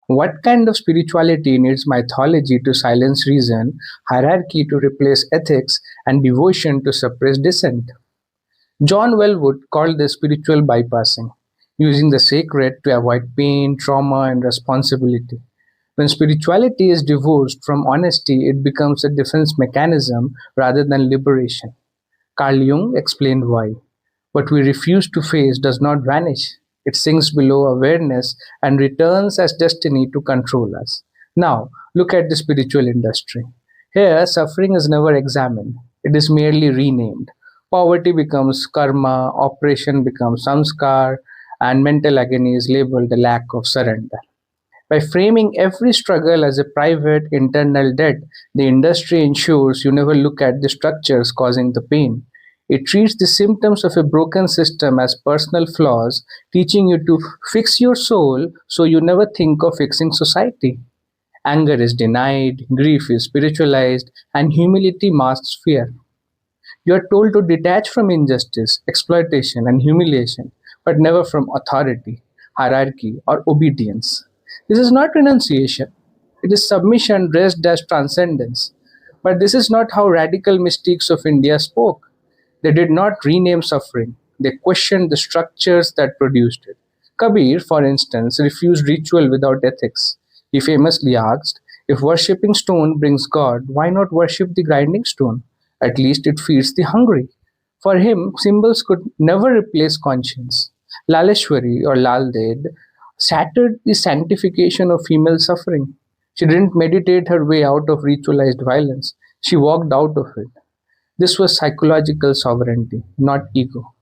What kind of spirituality needs mythology to silence reason, hierarchy to replace ethics, and devotion to suppress dissent? John Wellwood called this spiritual bypassing, using the sacred to avoid pain, trauma, and responsibility. When spirituality is divorced from honesty, it becomes a defense mechanism rather than liberation. Carl Jung explained why. What we refuse to face does not vanish. It sinks below awareness and returns as destiny to control us. Now, look at the spiritual industry. Here, suffering is never examined, it is merely renamed. Poverty becomes karma, oppression becomes samskar, and mental agony is labeled the lack of surrender. By framing every struggle as a private internal debt, the industry ensures you never look at the structures causing the pain. It treats the symptoms of a broken system as personal flaws, teaching you to fix your soul so you never think of fixing society. Anger is denied, grief is spiritualized, and humility masks fear. You are told to detach from injustice, exploitation, and humiliation, but never from authority, hierarchy, or obedience. This is not renunciation, it is submission dressed as transcendence. But this is not how radical mystics of India spoke. They did not rename suffering, they questioned the structures that produced it. Kabir, for instance, refused ritual without ethics. He famously asked, if worshipping stone brings God, why not worship the grinding stone? At least it feeds the hungry. For him, symbols could never replace conscience. Laleshwari or Lal Ded shattered the sanctification of female suffering. She didn't meditate her way out of ritualized violence, she walked out of it. This was psychological sovereignty, not ego.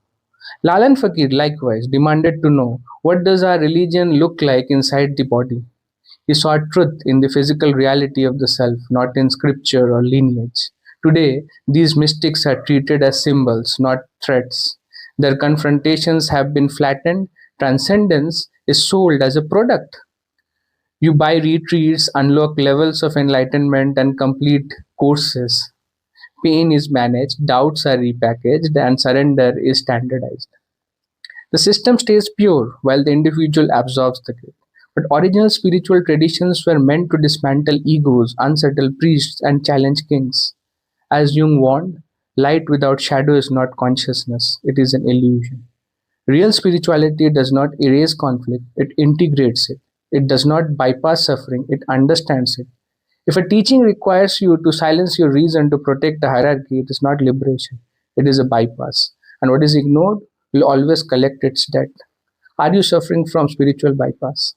Lalan Fakir likewise demanded to know what does our religion look like inside the body. He sought truth in the physical reality of the self, not in scripture or lineage. Today, these mystics are treated as symbols, not threats. Their confrontations have been flattened. Transcendence is sold as a product. You buy retreats, unlock levels of enlightenment, and complete courses. Pain is managed, doubts are repackaged, and surrender is standardized. The system stays pure while the individual absorbs the guilt. But original spiritual traditions were meant to dismantle egos, unsettle priests, and challenge kings. As Jung warned, light without shadow is not consciousness, it is an illusion. Real spirituality does not erase conflict, it integrates it. It does not bypass suffering, it understands it. If a teaching requires you to silence your reason to protect the hierarchy, it is not liberation, it is a bypass. And what is ignored will always collect its debt. Are you suffering from spiritual bypass?